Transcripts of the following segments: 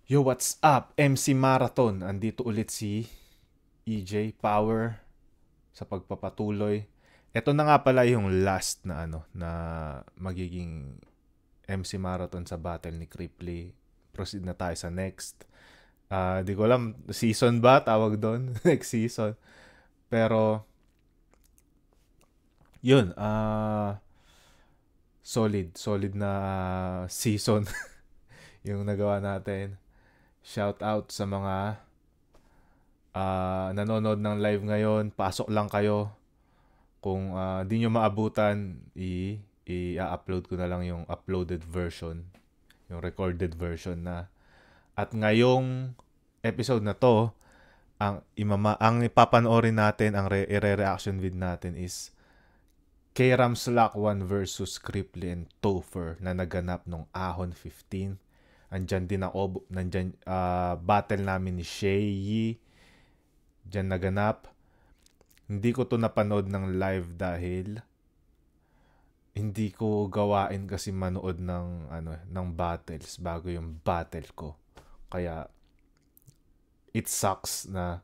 Yo, what's up? MC Marathon. Andito ulit si EJ Power sa pagpapatuloy. Ito na nga pala yung last na na magiging MC Marathon sa battle ni Cripply. Proceed na tayo sa next. Di ko alam, season ba tawag doon? Next season. Pero yun, solid na season yung nagawa natin. Shout out sa mga nanonood ng live ngayon. Pasok lang kayo. Kung di nyo maabutan, i-upload ko na lang yung uploaded version. Yung recorded version na. At ngayong episode na to, ang ipapanoorin natin, ang i-reaction vid natin is Kayram Slack 1 versus Cripply and Topher na naganap nung Ahon 15. Andyan din ako, nandyan battle namin ni Shay. Diyan naganap. Hindi ko to napanood ng live dahil hindi ko gawain kasi manood ng battles bago yung battle ko. Kaya it sucks na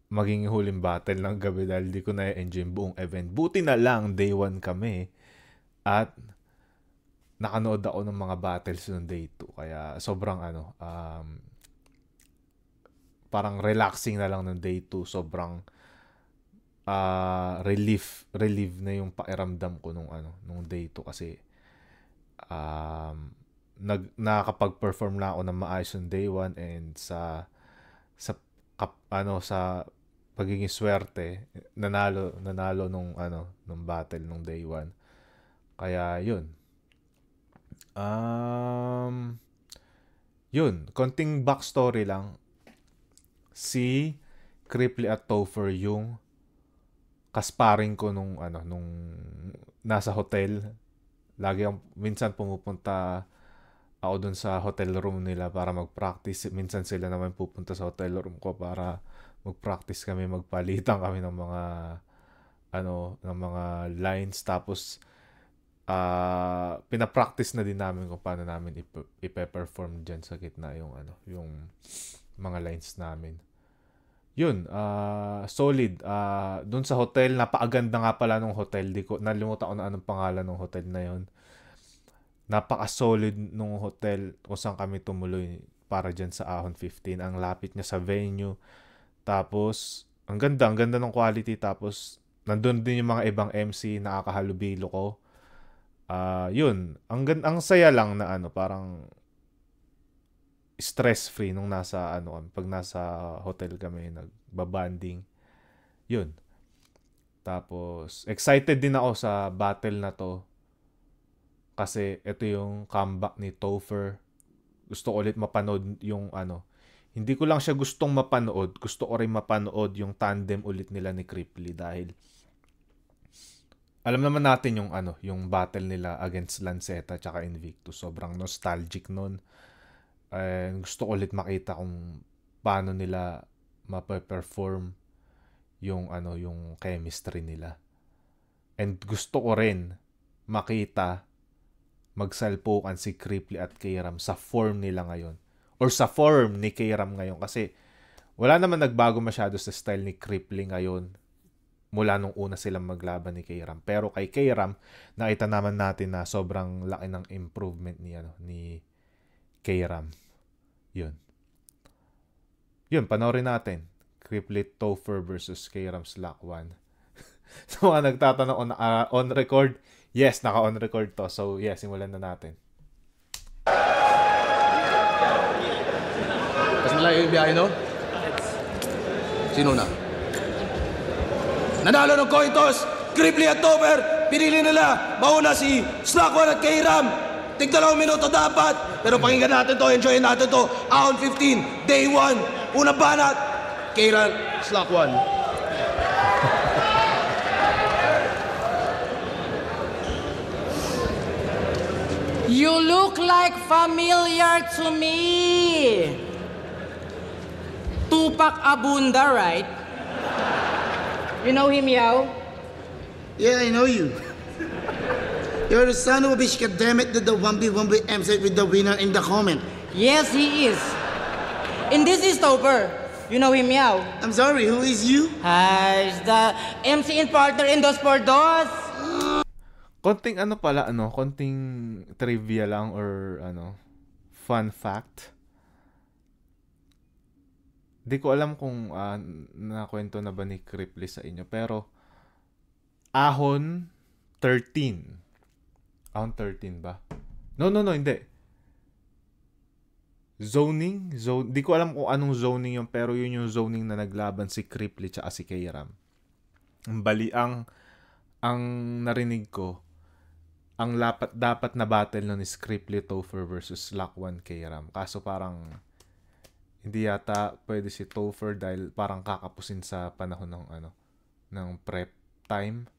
maging huling battle ng gabi dahil di ko na-enjoy yung buong event. Buti na lang day 1 kami at nakanood ako ng mga battles ng day 2. Kaya sobrang parang relaxing na lang ng day 2. Sobrang relief na yung pakiramdam ko nung day 2 kasi nakakapag-perform na ako ng maayos yung day 1 and sa pagiging swerte nanalo nung battle nung day 1. Kaya yun, konting backstory lang. Si Cripply at Topher yung kasparing ko nung nasa hotel. Minsan pumupunta ako dun sa hotel room nila para mag-practice. Minsan sila naman pupunta sa hotel room ko para mag-practice kami, magpalitan kami ng mga lines. Tapos pinapractice na din namin kung paano namin ipe-perform dyan sa gitna yung mga lines namin. Yun, solid. Doon sa hotel, napakaganda nga pala ng hotel. Nalimutan ko na anong pangalan ng hotel na yun. Napaka-solid nung hotel kung saan kami tumuloy para dyan sa Ahon 15. Ang lapit niya sa venue. Tapos, ang ganda ng quality. Tapos, nandun din yung mga ibang MC, nakakahalubilo ko. Yun, ang saya lang na parang stress-free nung pag nasa hotel kami, nagbabanding. Yun. Tapos, excited din ako sa battle na to. Kasi, ito yung comeback ni Topher. Gusto ko ulit mapanood yung Hindi ko lang siya gustong mapanood. Gusto ko rin mapanood yung tandem ulit nila ni Cripply dahil alam naman natin yung battle nila against Lanceta tsaka Invictus. Sobrang nostalgic nun. Gusto ko ulit makita kung paano nila mape-perform yung chemistry nila. And gusto ko rin makita magsalpukan si Cripply at Kayram sa form nila ngayon. Or sa form ni Kayram ngayon. Kasi wala naman nagbago masyado sa style ni Cripply ngayon mula nung una silang maglaban ni Kayram. Pero kay Kayram, nakita naman natin na sobrang laki ng improvement ni Kayram. Yun, panoorin natin. Cripply Topher versus Kayram Slack 1. So, nagtatanong on record. Yes, naka-on record to. So, yes, simulan na natin. Mas malayo yung biyahe, no? Sino na? Nanalo ng coin toss, Cripply at Topher. Pinili nila, mauna si Slack 1 at Kayram. Tig-2 minuto dapat. Pero pakinggan natin to, enjoyin natin to. Ahon 15, day 1. Unang banat, Kayram, Slack 1. You look like familiar to me. Tupac Abunda, right? You know him, Yao? Yeah, I know you. You're the son of a bitch, goddammit, did the 1v1 with MC with the winner in the comment. Yes, he is. And this is Topher. You know him, Meow? I'm sorry, who is you? He's the MC and partner in Dos por Dos. Konting ano pala, konting trivia lang or fun fact. Di ko alam kung nakwento na ba ni Cripply sa inyo, pero Ahon 13. Ahon 13 ba? No, hindi. Zoning? Di ko alam kung anong zoning yun, pero yun yung zoning na naglaban si Cripply tsaka si Kayram. Ang narinig ko, ang dapat na battle nun is Cripply Topher versus Slack 1 Kayram. Kaso parang hindi yata pwede si Topher dahil parang kakapusin sa panahon ng prep time.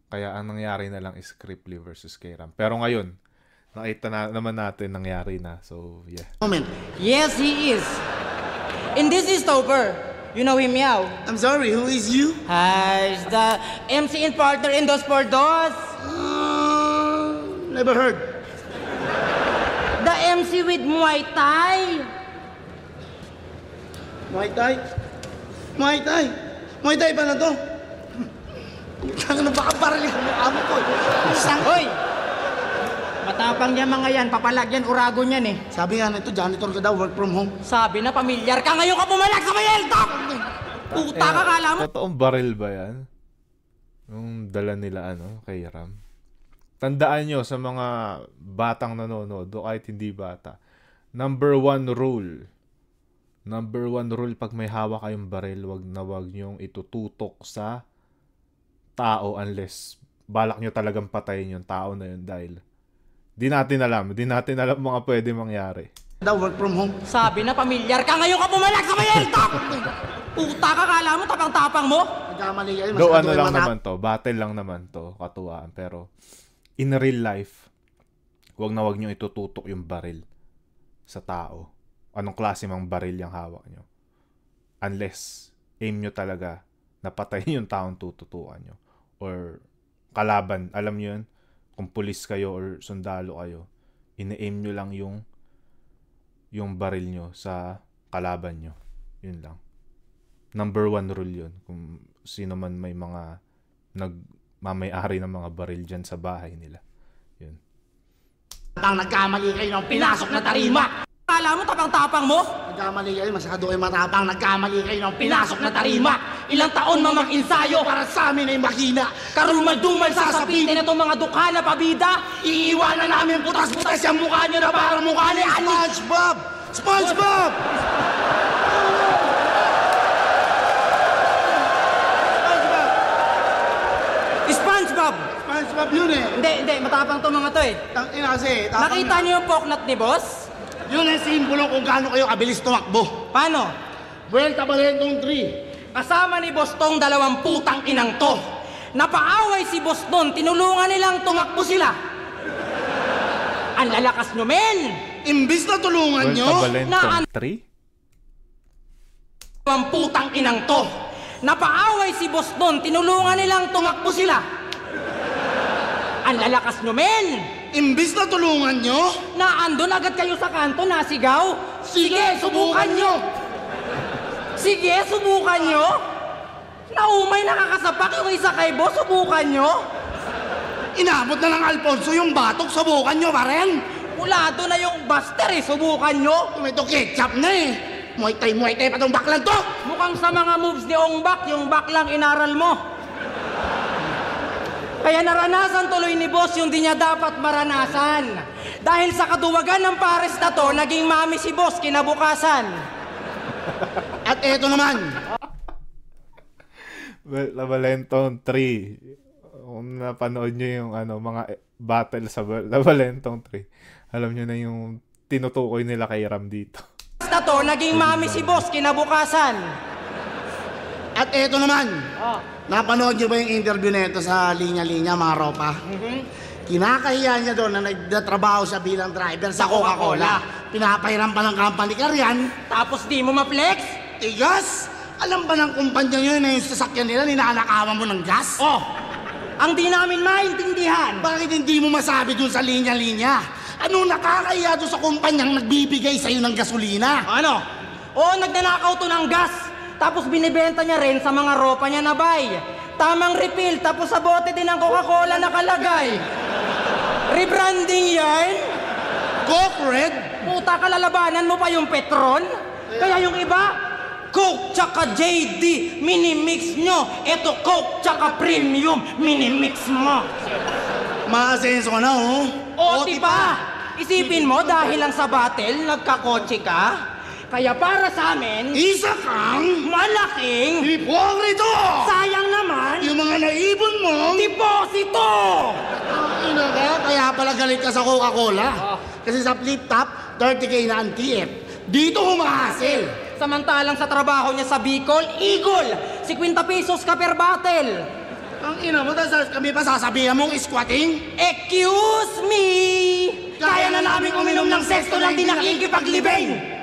Kaya ang nangyari na lang is Cripply versus Kayram. Pero ngayon, nakita na naman natin nangyari na. So, yeah. Moment. Yes, he is. And this is Topher. You know him, Meow? I'm sorry, who is you? He's the MC and partner in Dos por Dos. Never heard. The MC with Muay Thai. Muay Thai? Muay Thai? Muay Thai pa na to? Ano baka barili ko mukha mo ko? Isang... Hoy! Matapang niya mga yan, papalagyan, urago niyan eh. Sabi nga nito, janitor ka daw, work from home. Sabi na pamilyar ka, ngayon ka pumalag sa Mayeltok! Puta ka, kala mo? Totoong baril ba yan? Yung dala nila, Kayram. Tandaan nyo sa mga batang nanonood o kahit hindi bata. Number one rule pag may hawak kayong baril, wag nyong itututok sa tao unless balak nyo talagang patayin yung tao na yun dahil di natin alam mga pwede mangyari. Daw, work from home. Sabi na pamilyar ka, ngayon ka pumalag sa Mayeltok! Puta ka, kala mo, tapang-tapang mo? Nagkamali kayo, Do masyado lang kayo naman to, battle lang naman to, katuwaan. Pero in real life, wag nyo itututok yung baril sa tao. Anong klase mang baril yung hawak nyo. Unless aim nyo talaga na patayin yung taong tututukan nyo. Or kalaban, alam nyo yun, kung pulis kayo or sundalo kayo, ine-aim nyo lang yung baril nyo sa kalaban nyo. Yun lang. Number one rule yun. Kung sino man may mga nagmamay-ari ng mga baril dyan sa bahay nila. Yun. Nagkamali kayo ng pinasok na tarima! Kala mo, tapang-tapang mo? Nagkamali kayo, masyado kayo matapang. Nagkamali kayo ng pinasok na tarima! Ilang taon mamang-insayo Para sa amin ay makina! Karumal-dumal sasabitin na itong mga dukha na pabida. Iiwanan namin putas-putas yung mukha nyo na parang mukha ni SpongeBob! SpongeBob! SpongeBob! SpongeBob yun eh! Hindi, matapang to mga to eh. Tangina kasi, tapang Nakita niyo yung poknat ni boss? Yun ang simbolo kung gaano kayo kabilis tumakbo. Paano? Vuelta Valentong 3. Kasama ni boss tong dalawang putang inang to. Napaaway si boss nun, tinulungan nilang tumakbo sila. Ang lalakas nyo, men! Imbis na tulungan nyo, Valentong 3? Dalawang putang inang to. Napaaway si boss nun, tinulungan nilang tumakbo sila. Ang lalakas nyo, men! imbis na tulungan nyo, Naandun agad kayo sa kanto, nasigaw. sige, subukan nyo. Sige, subukan nyo. Naumay nakakasapak yung isa kay boss, subukan nyo. Inabot na ng Alfonso yung batok, subukan nyo pa rin. Ulado na yung buster eh, subukan nyo. Ito ketchup na eh. Muay Thai pa tong baklan to. Mukhang sa mga moves ni Ongbak, yung back lang inaral mo. Kaya naranasan tuloy ni boss yung di niya dapat maranasan. Dahil sa kaduwagan ng pares na to, naging mami si boss kinabukasan. At eto naman. Valentong 3. Kung napanood nyo yung mga battle sa Valentong 3, alam nyo na yung tinutukoy nila kay Ram dito. Na to, naging mami si boss kinabukasan. At eto naman. Napanood nyo ba yung interview nito sa linya-linya, mga ropa? Kinakahiya niya doon na nagtatrabaho siya bilang driver sa Coca-Cola. Pinapahiram pa ng company car yan. Tapos di mo ma-flex? Tigas! Alam ba ng kumpanya nyo na yung sasakyan nila, ninanakawan mo ng gas? Oh, ang di namin maintindihan. Bakit hindi mo masabi dun sa linya-linya? Ano nakakahiya doon sa kumpanyang nagbibigay sa'yo ng gasolina? Ano? Oo, nagnanakaw to ng gas. Tapos binibenta niya rin sa mga ropa niya na bay. Tamang refill, tapos sa bote din ng Coca-Cola nakalagay. Rebranding yan? Coke Red? Puta ka, lalabanan mo pa yung Petron? Kaya yung iba, Coke tsaka JD, mini-mix nyo. Ito Coke tsaka Premium, mini-mix mo. Maasenso ka na, oh. O, diba? Isipin mo, dahil lang sa battle, nagkakotse ka. Kaya para sa amin, Isa kang malaking, hipokrito! sayang naman, Yung mga naibon mo, deposito! ina ka, kaya pala galit ka sa Coca-Cola. Kasi sa flip-top, 30K na ang TF. Dito humahasil. Samantalang sa trabaho niya sa Bicol, Eagle, 50 pesos ka per battle. Ang ina mo, tapos kami pa sasabihan mong squatting? Excuse me! Kaya na namin uminom ng sesto lang di nakikipaglibing!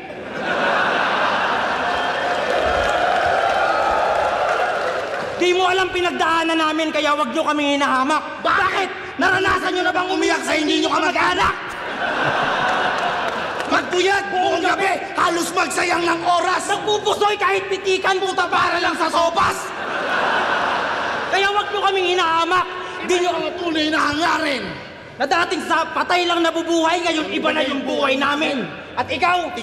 Di mo alam pinagdaanan namin kaya wag nyo kami hinahamak. Bakit? Naranasan nyo na bang umiyak sa hindi nyo kamag-anak? Magpuyat buong gabi, halos magsayang ng oras. Nagpupusoy kahit pitikan puta para lang sa sopas! Kaya wag nyo kaming hinahamak. Di nyo Ang tunay na hangarin. na dating sa patay lang nabubuhay, ngayon iba na yung buhay namin. At ikaw,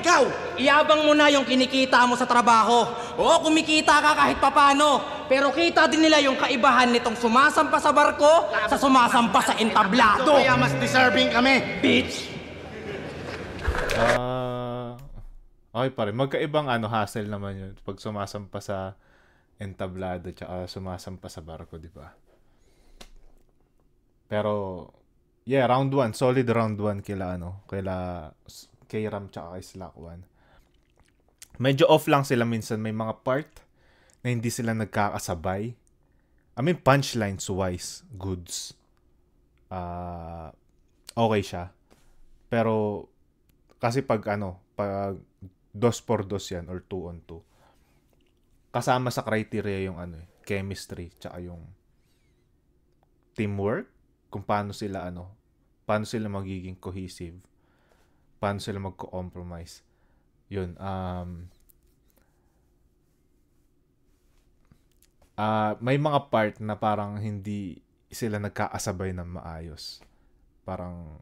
iabang mo na yung kinikita mo sa trabaho. Oo, kumikita ka kahit papano. Pero kita din nila yung kaibahan nitong sumasampa sa barko sa sumasampa sa entablado. Kaya mas deserving kami. Bitch! Okay pa rin. Magkaibang hassle naman yun. Pag sumasampa sa entablado tsaka sumasampa sa barko, di ba? Pero, yeah, round 1. Solid round 1 kay Ram tsaka kay Slack 1. Medyo off lang sila minsan. May mga part na hindi sila nagkakasabay. I mean, punchlines wise, goods. Okay siya. Pero, kasi pag 2x2 yan or 2-on-2, kasama sa criteria yung chemistry tsaka yung teamwork, kung paano sila magiging cohesive, paano sila magko-compromise. Yun, may mga part na parang hindi sila nagkaasabay ng maayos. Parang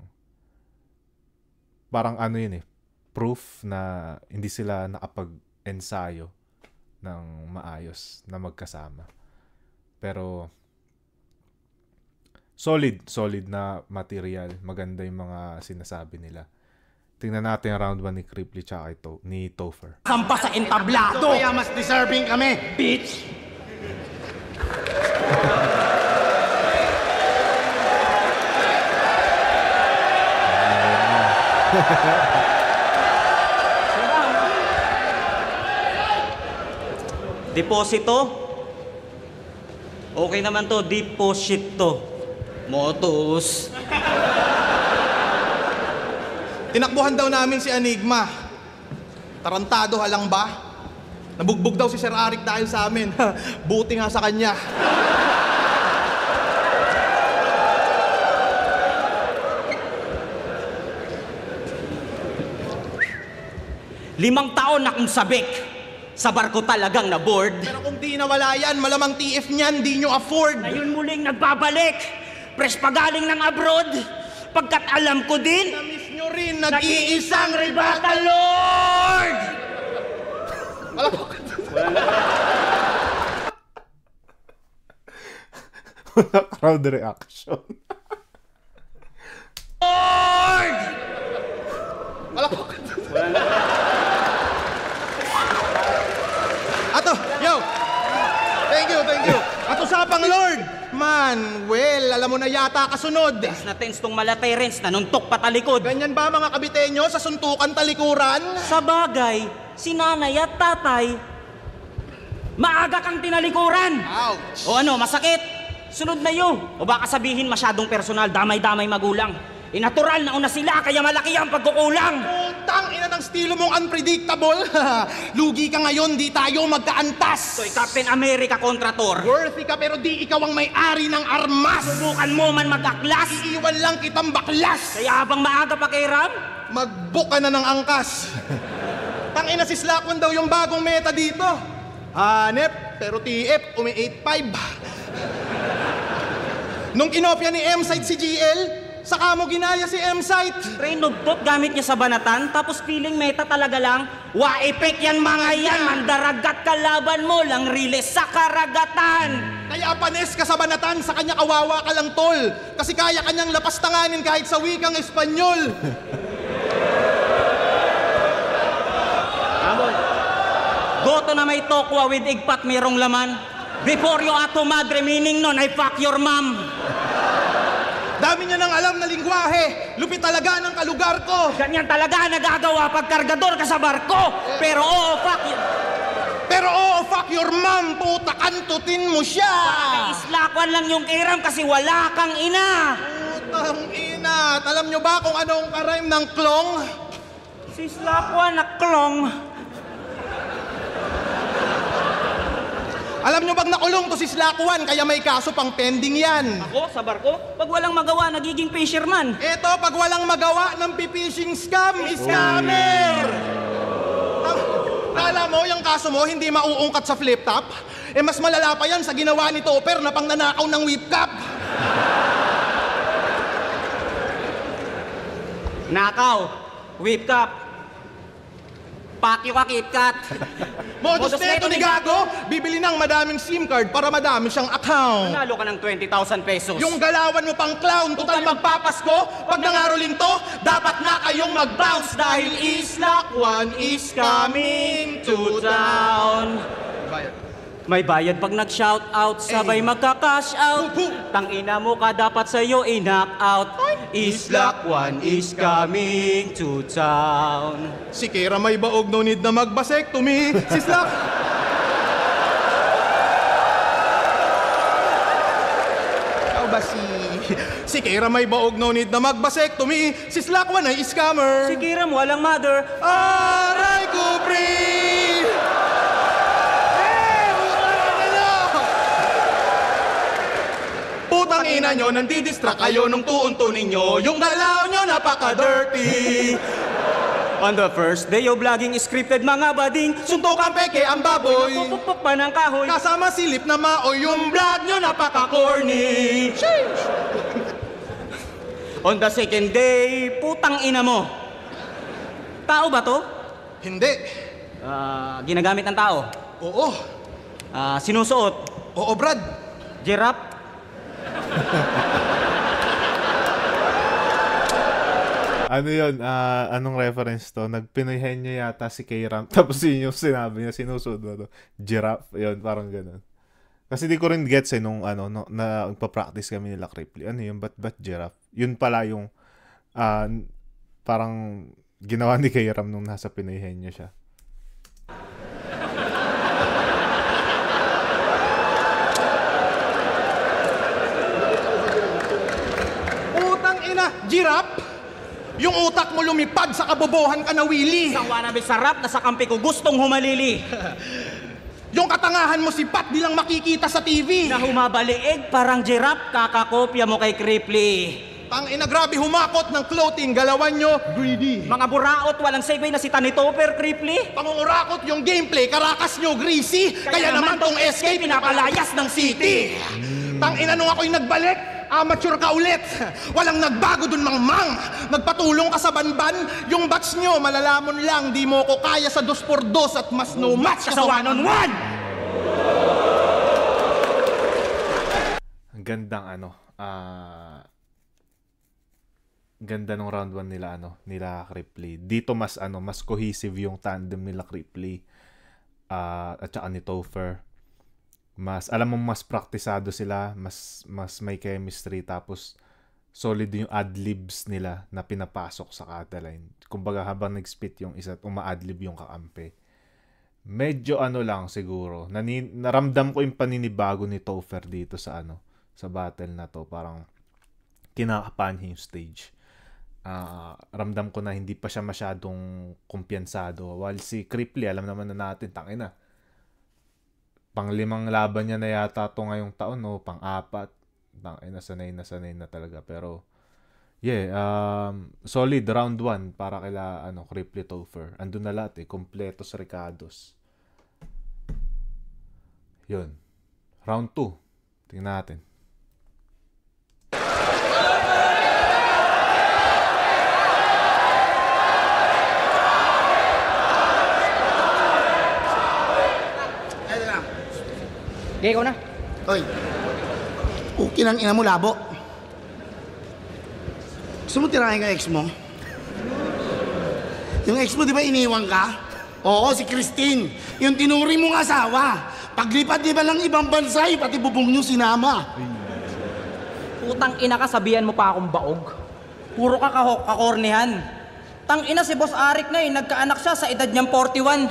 yun proof na hindi sila nakapag-ensayo ng maayos na magkasama. Pero solid na material. Maganda yung mga sinasabi nila. Tingnan natin ang round 1 ni Cripply tsaka ni Topher. Sampa sa entablado! Kaya mas deserving kami. Bitch! Deposito? Okay naman to, deposit to. Motos. Tinakbuhan daw namin si Enigma. Tarantado halang ba? Nabugbog daw si Sir Arik dahil sa amin. Buti nga sa kanya. Limang taon akong sabik. Sa barko talagang na-board. Pero kung di nawala yan, malamang TF niyan, di nyo afford. Ngayon muling nagbabalik. Fresh pa galing ng abroad. Pagkat alam ko din, Na-miss nyo rin, nag-iisang Rebata Lord! Crowd reaction. Lord! Ato, yo! Thank you. At usapang Lord! Manuel, alam mo na yata kasunod. Tense na tense tong malaterens, nanuntok pa talikod. Ganyan ba mga kabitenyo sa suntukan talikuran? Sa bagay, si nanay at tatay, maaga kang tinalikuran. Ouch! O ano, masakit? Sunod na yun. O baka sabihin masyadong personal, damay-damay magulang. Natural na una sila, kaya malaki ang pagkukulang. Tang ina ng estilo mong unpredictable. Lugi ka ngayon, di tayo magkaantas. Soy Captain America kontra Thor. Worthy ka pero di ikaw ang may-ari ng armas. Subukan mo man mag-aklas. Iiwan lang kitang baklas. Kaya habang maaga pa kay Ram, Mag-book ka na ng angkas. Tang ina si Slackwan daw yung bagong meta dito. Hanep, pero TF, umi 8-5. Nung kinopya ni M-Site si GL, saka mo ginaya si M-Site. Nugtot gamit niya sa banatan, tapos feeling meta talaga lang. Wa-epek yan mga yan, mandaragat kalaban mo lang riles sa karagatan. Kaya panes ka sa banatan, sa kanya kawawa ka lang tol. Kasi kaya kanyang lapastanganin kahit sa wikang Espanyol. Goto na may tokwa with igpat merong laman. Before you ato madre, meaning nun, I fuck your mom. Dami niya nang alam na lingwahe. Lupit talaga ng kalugar ko. Ganyan talaga nagagawa pag kargador ka sa barko. Pero oo, fuck you. Pero fuck your mom, puta, kantutin mo siya. Islakwan lang yung kiram kasi wala kang ina. Putang ina. Alam nyo ba kung anong karime ng klong? Si Islakwan na klong. Alam nyo bang nakulong to si Slackwan, kaya may kaso pang pending yan. Ako, sa barko? Pag walang magawa, nagiging fisherman. Eto, pag walang magawa ng pipishing scam, scammer! Kala mo, yung kaso mo hindi mauungkat sa flip top? Eh mas malala pa yan sa ginawa ni Topper na pangnanakaw ng whip cap. Nakaw, whip cap, pakyo ka KitKat. Modus neto ni Gago, bibili ng madaming SIM card para madami siyang account. Nanalo ka ng 20,000 pesos. Yung galawan mo pang clown, total magpapasko. Pag nangaroling to, dapat na kayong mag-bounce dahil Islakwan is coming to town. May bayad pag nag-shout out, sabay magka-cash out. Tangina mo ka dapat sa'yo i-knock out. Islakwan is coming to town. Si Kira may baog, no need na mag-vasectomy. Si Slack... Ikaw ba si Kira may baog, no need na mag-vasectomy. Si Slackwan ay scammer. Si Kira mo walang mother. Aray ko, pre! Putang ina nyo, nandidistract kayo nung tuuntunin nyo. Yung galaw nyo napaka-dirty. On the first day of vlogging, scripted mga bading. Suntok ang peke ang baboy. Pupukpuk pa ng kahoy. Kasama silip na maoy, yung vlog nyo napaka-corny. On the second day, putang ina mo. Tao ba to? Hindi. Ginagamit ng tao. Oo. Sinusuot. Oo, Brad. Giraffe. Ano yun? Anong reference to? Nagpinoyhen niya yata si K-Ram. Tapos yun yung sinabi niya, sinusunod na to. Giraffe. Yun, parang ganun. Kasi di ko rin gets nung na nagpa-practice kami nila Cripply. Ano yun? Ba't giraffe? Yun pala yung parang ginawa ni K-Ram nung nasa pinoyhen niya siya. Giraffe? Yung utak mo lumipad sa kabobohan ka na Willy. Isang wannabe sarap na sa kampi ko gustong humalili. Yung katangahan mo si Pat di lang makikita sa TV. Na humabaliig parang giraffe, kakakopya mo kay Cripply. Tangina, grabe humakot ng clothing, galawan nyo, greedy. Mga buraot, walang segue na si Tani Topper, Cripply. Pangungurakot yung gameplay, karakas nyo, greasy. Kaya naman tong SK pinapalayas ng city. Tangina, nung ako'y nagbalik, amateur ka ulit. Walang nagbago dun, mang. Nagpatulong ka sa banban. Yung batch nyo, malalamon lang. Di mo ko kaya sa 2x2 at mas no match ka sa 1-on-1. Ang gandang ganda ng round 1 nila Cripply. Dito mas cohesive yung tandem nila Cripply at saka ni Topher. Alam mo mas praktisado sila, mas may chemistry, tapos solid yung adlibs nila na pinapasok sa Cataline. Kumbaga habang nag-spit yung isa, uma-adlib yung kakampi. Medyo lang siguro. Naramdam ko yung paninibago ni Topher dito sa battle na to. Parang kinakapahan niya yung stage. ramdam ko na hindi pa siya masyadong kumpiyansado. While si Cripply, alam naman na natin, tangina. Pang-5 laban niya na yata to ngayong taon, o pang-4. Tangina, sanay na talaga. Pero, solid round 1 para kila Cripply Topher. Andun na lahat kompletos Ricardos. Yun. Round 2. Tingnan natin. Okay, ikaw na. Oy. Okay ng ina mo, labo. Gusto mo tirahin ka ex mo? Yung ex mo, di ba iniwan ka? Oo, si Christine. Yung tinuri mong asawa. Paglipat di ba ng ibang bansa, pati bubong nyo sinama. Putang ina ka, sabihan mo pa akong baog. Puro ka kakornihan. Tang ina si Boss Arik na nagkaanak siya sa edad niyang 41.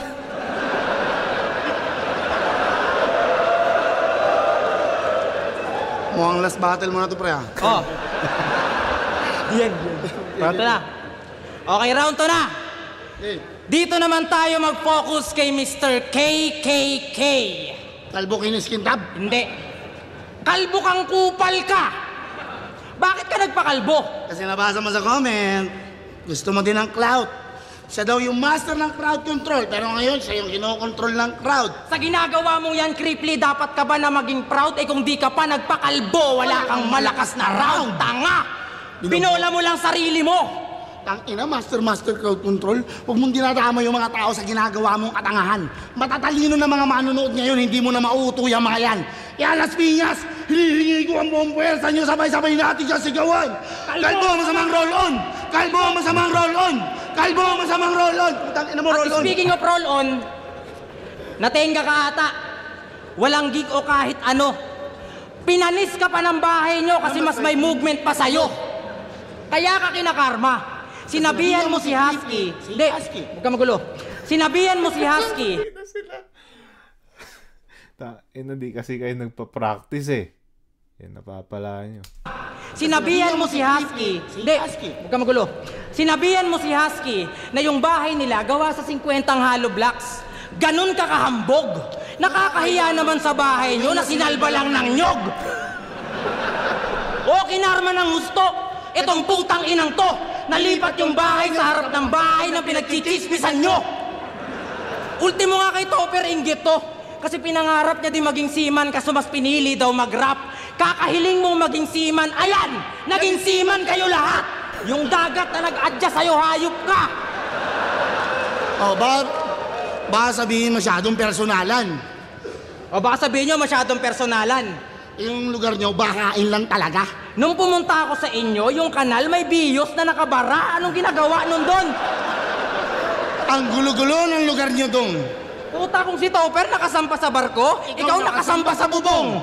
Mukhang last battle mo na to, pre, ha? Oh. Yan. Round 2 na. Okay, round 2 na. Hey. Dito naman tayo mag-focus kay Mr. KKK. Kalbo kiniskin tab? Hindi. Kalbo kang kupal ka. Bakit ka nagpakalbo? Kasi nabasa mo sa comment, gusto mo din ng clout. Siya daw yung master ng crowd control, pero ngayon siya yung kinokontrol ng crowd. Sa ginagawa mong yan, Cripply, dapat ka ba na maging proud? Kung di ka pa nagpakalbo, wala kang malakas na round. Tanga! Pinola mo lang sarili mo. Tangina, master crowd control. Huwag mong dinadama yung mga tao sa ginagawa mong katangahan. Matatalino na mga manonood ngayon, hindi mo na mauuto yung mga yan. Yan, Las Piñas, hinihingi ko ang buong puwersa nyo, sabay-sabay natin siya sigawan. Kalbo, masamang roll-on! Kalbo, masamang roll-on! Kalbo, masamang roll-on! Putang ina mo, roll-on! Speaking of roll-on, natenga ka ata. Walang gig o kahit ano. Pinanis ka pa ng bahay nyo kasi mas may movement pa sa'yo. Kaya ka kinakarma. Sinabihan mo si Husky. Hindi, huwag ka magulo. Sinabihan mo si Husky. Hindi kasi kayo nagpa-practice Yan, napapala nyo. Sinabihan mo si Husky. Hindi, huwag ka magulo. Sinabihan mo si Husky na yung bahay nila gawa sa 50 hollow blocks. Ganun ka kahambog. Nakakahiya naman sa bahay nyo na sinalba lang ng nyog. O kinarma ng gusto. Itong putang inang to, nalipat yung bahay sa harap ng bahay na pinagchichismisan nyo. Ultimo nga kay Topher, inggit to. Kasi pinangarap niya di maging seaman kaso mas pinili daw mag-rap. Kakahiling mong maging seaman, ayan! Naging seaman kayo lahat! Yung dagat na nag-adjust sa'yo, hayop ka! O, baka sabihin masyadong personalan. O baka sabihin nyo masyadong personalan. Yung lugar nyo, bakain lang talaga. Nung pumunta ako sa inyo, yung kanal may biyos na nakabara. Anong ginagawa nun doon? Ang gulo-gulo ng lugar nyo dong. Puta, kung si Topher nakasampa sa barko, ikaw nakasampa sa bubong.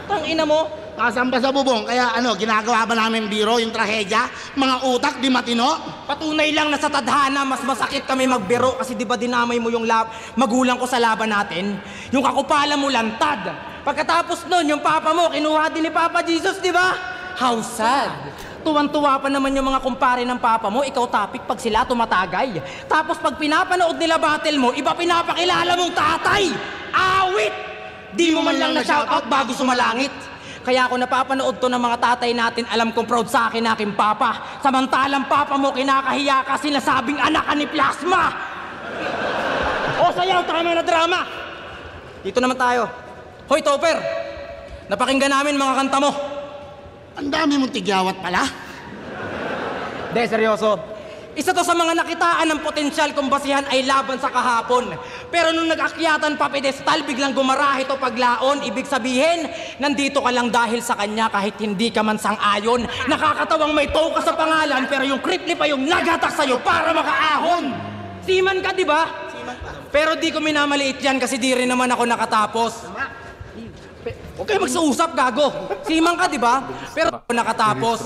Tangina mo. Nakasampa sa bubong, kaya ginagawa ba namin biro, yung trahedya? Mga utak, di matino? Patunay lang na sa tadhana, mas masakit kami magbiro kasi di ba dinamay mo yung magulang ko sa laban natin? Yung kakupalan mo lantad. Pagkatapos nun, yung papa mo, kinuha din ni Papa Jesus, di ba? How sad. Tuwan-tuwa pa naman yung mga kumpare ng papa mo, ikaw topic pag sila tumatagay. Tapos pag pinapanood nila battle mo, iba pinapakilala mong tatay. Awit! Di mo man lang na-shoutout bago sumalangit. Kaya ako napapanood to ng mga tatay natin, alam kong proud sa akin aking papa. Samantalang papa mo kinakahiya ka, sinasabing anak ka ni Plasma. O sayaw, tama na drama. Dito naman tayo. Hoy Topher, napakinggan namin mga kanta mo. Ang dami mong tigyawat pala. De, seryoso. Isa to sa mga nakitaan ng potensyal kung basihan ay laban sa kahapon. Pero nung nag-akyatan pa pedestal, biglang gumarahe to paglaon. Ibig sabihin, nandito ka lang dahil sa kanya kahit hindi ka man sang-ayon. Nakakatawang may tow ka sa pangalan, pero yung Cripply pa yung naghatak sa'yo para makaahon. Seaman ka, di ba? Pero di ko minamaliit yan kasi di rin naman ako nakatapos. Huwag kayo magsuusap, gago. Seaman ka, di ba? Pero nakatapos.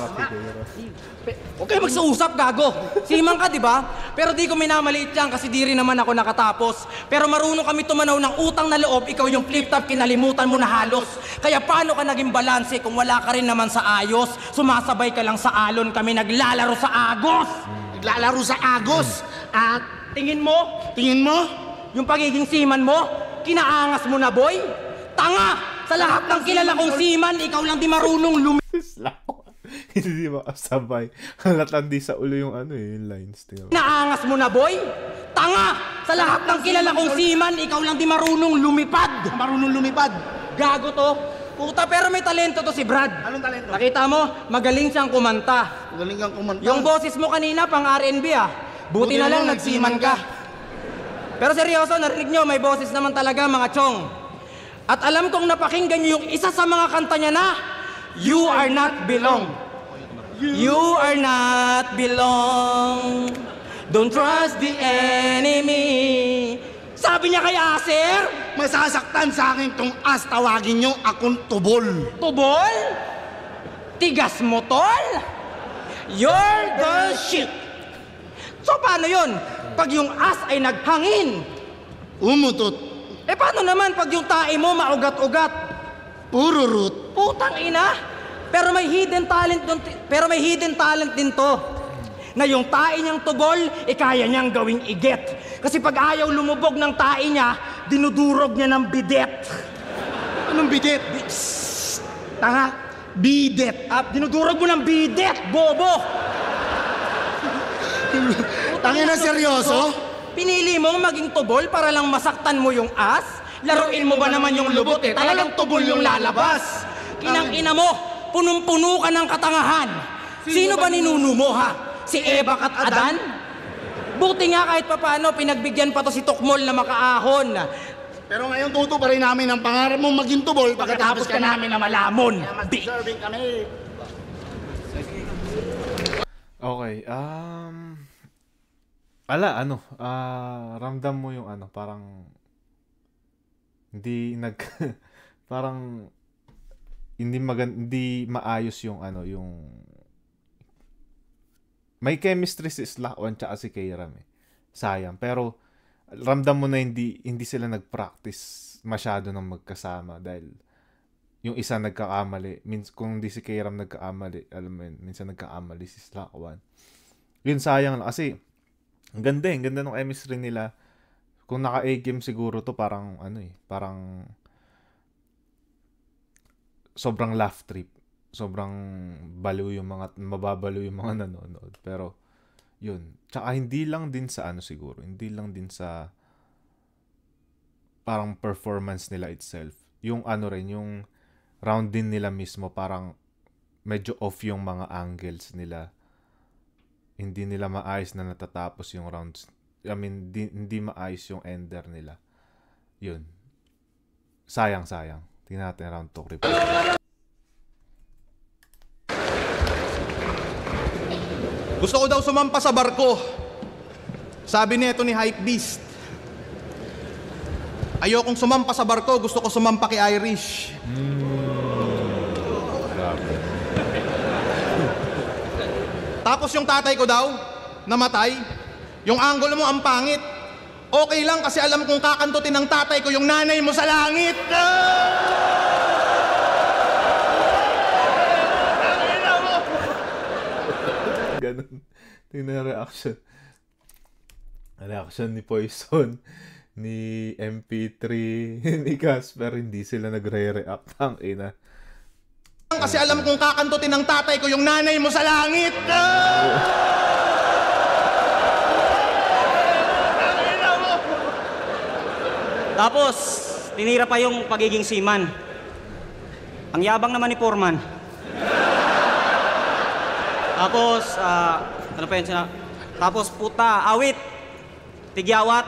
Huwag kayo magsuusap, gago. Seaman ka, di ba? Pero Pero di ko minamaliit yan kasi di rin naman ako nakatapos. Pero marunong kami tumanaw ng utang na loob, ikaw yung flip-top, kinalimutan mo na halos. Kaya paano ka naging balanse kung wala ka rin naman sa ayos? Sumasabay ka lang sa alon, kami naglalaro sa agos. Naglalaro sa agos. At Tingin mo, yung pagiging seaman mo, kinaangas mo na, boy? Tanga! Sa lahat ng kilala kong seaman, ikaw lang di marunong Hindi makasabay. Halatan di sa ulo yung yung lines. Naangas mo na, boy? Tanga! Sa lahat ng kilala kong seaman, ikaw lang di marunong lumipad. marunong lumipad. Gago to. Puta, pero may talento to si Brad. Anong talento? Nakita mo, magaling siyang kumanta. Galing kang kumanta. Yung boses mo kanina, pang R&B Buti na lang nagsiman ka. Pero seryoso, narinig nyo, may boses naman talaga mga chong. At alam kong napakinggan nyo yung isa sa mga kanta niya na You Are Not Belong. You are not belong. Don't trust the enemy. Sabi niya kay Aser, Masasaktan sa akin tong as, tawagin nyo akong tubol. Tubol? Tigas mo, tol? You're the shit. So paano yun? Pag yung as ay naghangin. Umutot. Paano naman pag yung tae mo maugat-ugat? Puro root. Putang ina. Pero may hidden talent din to. Na yung tae niyang tugol, kaya niyang gawing iget. Kasi pag ayaw lumubog ng tae niya, dinudurog niya ng bidet. Anong bidet? Tanga. Bidet. Dinudurog mo ng bidet, bobo. Tangin na seryoso? Pinili mong maging tubol para lang masaktan mo yung as? Laruin mo ba naman yung lubot talagang tubol yung lalabas? Kinang-ina mo, punong-puno ka ng katangahan. Sino ba ninuno mo, ha? Si Eva at Adan? Buti nga kahit papano, pinagbigyan pa to si Tukmol na makaahon. Pero ngayon tuto pa rin namin ang pangarap mong maging tubol Pagkatapos ka namin na malamon. Deserving kami. Okay, ramdam mo yung parang hindi parang hindi maayos yung yung may chemistry si Slakwan tsaka si Kayram sayang, pero ramdam mo na hindi sila nag-practice masyado ng magkasama dahil yung isa nagkakamali, kung hindi si Kayram nagkakamali, alam mo yun, minsan nagkakamali si Slakwan. Yun sayang lang kasi ang ganda ng chemistry nila. Kung naka-A-game siguro to parang parang sobrang laugh trip. Sobrang mababaliw yung mga nanonood. Pero yun. Tsaka hindi lang din sa siguro. Hindi lang din sa parang performance nila itself. Yung yung round din nila mismo parang medyo off yung mga angles nila. Hindi nila maayos na natatapos yung rounds. I mean, hindi maayos yung ender nila. Yun. Sayang. Tingnan natin round 2 report. Gusto ko daw sumampa sa barko. Sabi nito ni Hypebeast. Ayokong sumampa sa barko, gusto ko sumampa kay Irish. Tapos yung tatay ko daw, namatay. Yung angulo mo ang pangit. Okay lang kasi alam kong kakantutin ng tatay ko yung nanay mo sa langit. Ganun. Tingnan reaction. Reaction ni Poison, ni MP3, ni Casper, hindi sila nagre-react. Ang ina. Kasi alam kong kakantutin ng tatay ko yung nanay mo sa langit. Tapos, tinira pa yung pagiging seaman. Ang yabang naman ni Foreman. Tapos, ano pa yun sila? Tapos, puta, awit, tigyawat.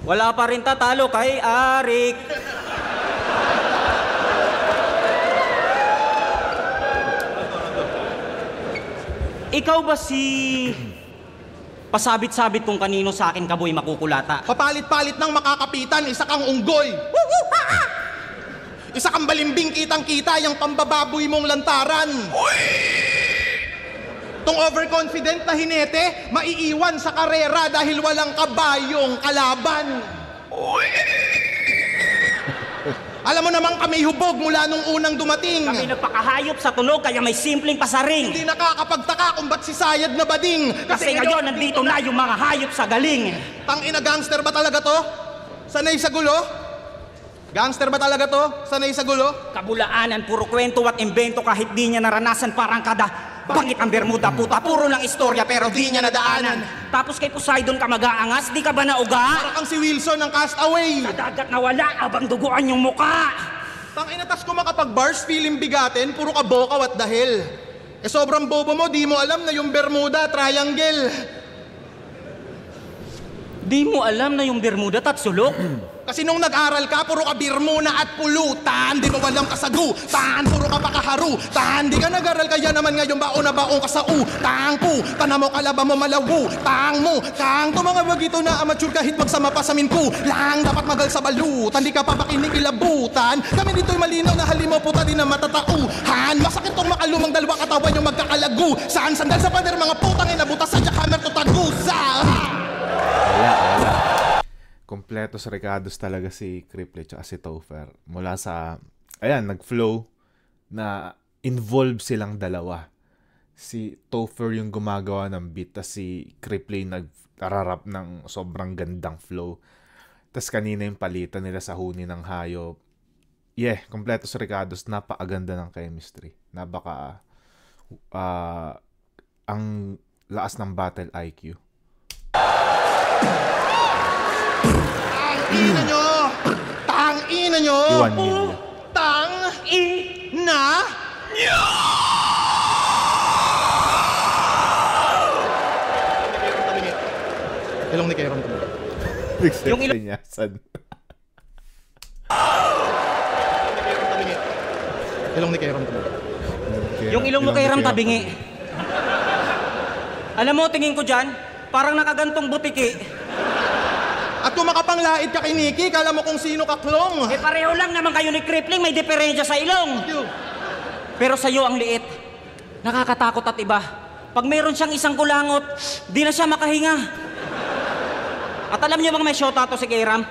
Wala pa rin tatalo kay Arik. Ikaw ba si pasabit-sabit kung kanino sa akin kaboy makukulata? Papalit-palit ng makakapitan, isa kang unggoy. Isa kang balimbing, kitang-kita yung pambababoy mong lantaran. Itong overconfident na hinete, maiiwan sa karera dahil walang kabayong kalaban. Alam mo naman kami hubog mula nung unang dumating. Kami nagpakahayop sa tunog kaya may simpleng pasaring. Hindi nakakapagtaka kung ba't si Sayad na bading. Kasi ngayon nandito na yung mga hayop sa galing. Tangina, gangster ba talaga to? Sanay sa gulo? Gangster ba talaga to? Sanay sa gulo? Kabulaanan, puro kwento at imbento kahit di niya naranasan parang kada bangit ang Bermuda, puta. Puro lang istorya pero di niya nadaanan. Tapos kay Poseidon ka mag-aangas, di ka ba nauga? Para kang si Wilson ng Castaway. Sa dagat na wala, abang duguan yung muka. Tangina, tas kung makapag-bars feeling bigatin, puro ka bokaw at dahil. Sobrang bobo mo, di mo alam na yung Bermuda Triangle. Di mo alam na yung Bermuda tatsulok? Kasi nung nag-aral ka, puro ka birmuna at pulutan. Di mo walang kasagutan, puro ka pakaharutan. Di ka nag-aral, kaya naman ngayon baon na baon ka sa utang po. Tana mo, kalaba mo, malawu, tang mo. Tang to mga bagito na amateur kahit magsama pa sa minku. Lang dapat magal sa balutan, di ka papakinig ilabutan. Kami dito'y malinaw na halimaw puta di na matatauhan. Masakit tong makalumang dalawa katawan yung magkakalagu. Saan sandal sa pader mga putang inabutas sa jackhammer to tagusa. Wala. Kompletos recados talaga si Cripplet at si Topher. Mula sa, ayan, nag-flow na involved silang dalawa. Si Topher yung gumagawa ng beat, tas si Cripplet nag-rarap ng sobrang gandang flow. Tas kanina yung palitan nila sa huni ng hayop. Yeah, kompletos recados, napakaganda ng chemistry. Napaka, ang lakas ng battle IQ. Ina nyo! Tang-ina nyo! Iwan nyo. Tang-ina nyo! Ilong ni Kairam to. Yung ilan. Ilong ni Kairam to. Yung ilong mo kay Ram tabingi. Alam mo, tingin ko dyan, parang nakagantong butiki. At kung makapanglait ka kay Nikki, kala mo kung sino kaklong. Eh pareho lang naman kayo ni Crippling, may diferensya sa ilong. Pero sa'yo ang liit. Nakakatakot at iba. Pag mayroon siyang isang kulangot, di na siya makahinga. At alam niyo bang may shota to si Kairam?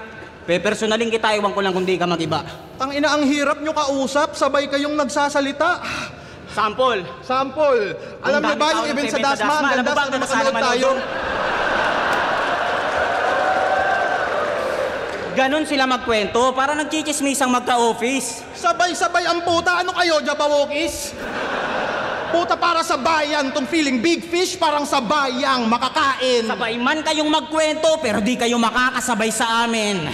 Pe-personaling kita, iwan ko lang kung di ka mag-iba. Tangina, ang hirap nyo kausap, sabay kayong nagsasalita. Sample. Alam niyo ba yung event sa Dasma? Ang ganda sa makanood tayo. Ganon sila magkwento, para nagchichismisang magka-office. Sabay-sabay ang puta. Ano kayo, Jabawokis? Puta, para sa bayan tong feeling big fish, parang sa bayang makakain. Sabay man kayong magkwento, pero di kayo makakasabay sa amin.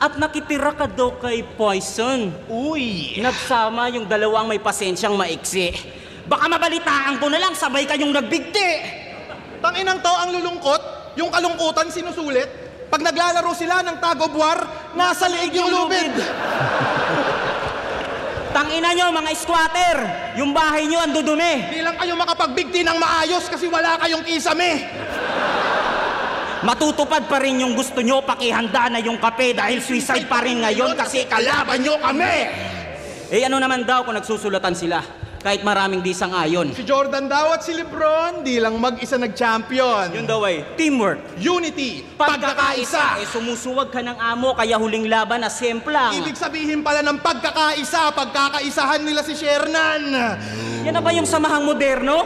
At nakitira ka daw kay Poison. Uy! Nagsama yung dalawang may pasensyang maiksi. Baka mabalitaan ko na lang, sabay kayong nagbigti. Tanginang to ang lulungkot, yung kalungkutan sinusulit. Pag naglalaro sila ng tag of war, nasa liig yung lubid. Tangina nyo, mga squatter! Yung bahay nyo ang dudumi. Di lang kayo makapagbigti ng maayos kasi wala kayong kisame. Matutupad pa rin yung gusto nyo, pakihanda na yung kape dahil suicide pa rin ngayon kasi kalaban nyo kami! Eh ano naman daw kung nagsusulatan sila? Kahit maraming di sang-ayon. Si Jordan daw at si Lebron, di lang mag-isa nag-champion. Yun daw ay teamwork. Unity, pagkakaisa. Eh sumusuwag ka ng amo kaya huling laban na semplang. Ibig sabihin pala ng pagkakaisa, pagkakaisahan nila si Shernan. Yan na ba yung samahang moderno?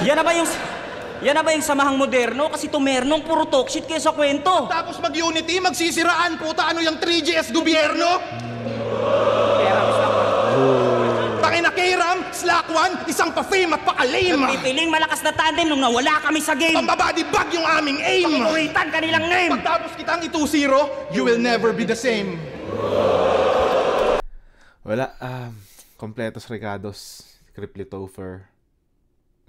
Yan na ba yung samahang moderno? Kasi tumernong puro talk shit kaysa kwento. Tapos mag-unity, magsisiraan, puta, ano yung 3GS gobyerno? Pakina Kairam, Slack One, isang pa-fame at pa-lame. Pipiling malakas na tandem nung nawala kami sa game. Pambabody bag yung aming aim. Pakinuhitan kanilang name. Pagtapos kitang 2-0, you will never be the same. Wala, kompletos recados, Cripplet Topher.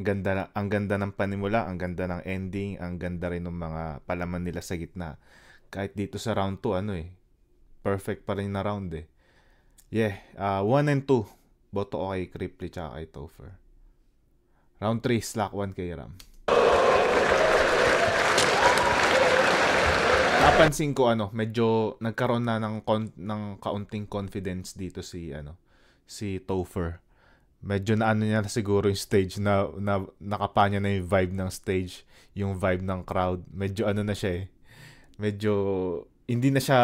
Ang ganda ng panimula, ang ganda ng ending, ang ganda rin ng mga palaman nila sa gitna. Kahit dito sa round 2, perfect pa rin na round eh. Yeah, 1 and 2, boto ko kay Cripplet tsaka kay Topher. Round 3, Slack 1 kay Ram. Napansin ko medyo nagkaroon na ng kaunting confidence dito si Topher. medyo na ano niya na siguro yung stage na nakapanya na yung vibe ng stage, yung vibe ng crowd. Medyo ano na siya eh. Medyo hindi na siya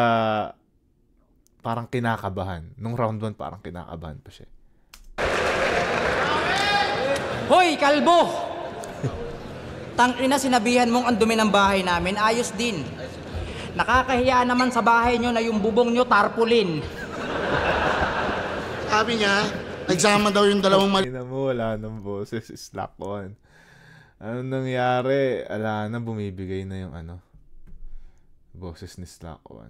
parang kinakabahan. Nung round 1 parang kinakabahan pa siya. Hoy, kalbo! Tangina, sinabihan mong ang dumi ng bahay namin, ayos din. Nakakahiya naman sa bahay nyo na yung bubong nyo tarpaulin. Sabi niya, nagsama daw yung dalawang Ina mo, wala nang boses, slack on. Ano nangyari? Ala na, bumibigay na yung ano, boses ni Slack on.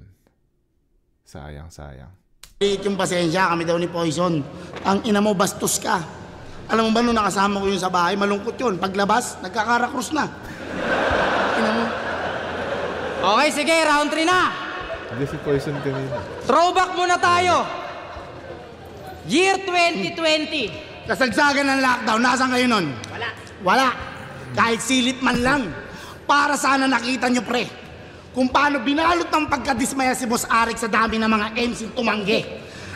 Sayang. maliit yung pasensya, kami daw ni Poison. Ang ina mo, bastos ka. Alam mo ba, nung nakasama ko yun sa bahay, malungkot yun. Paglabas, nagkakarakrus na. Ina mo. Okay, sige, round 3 na. Hindi si Poison kanina. Throwback muna tayo. Year 2020. Kasagsagan ng lockdown, nasan kayo nun? Wala. Kahit silit man lang. Para sana nakita nyo, pre, kung paano binalot ng pagkadismaya si Boss Arik sa dami ng mga MC tumanggi.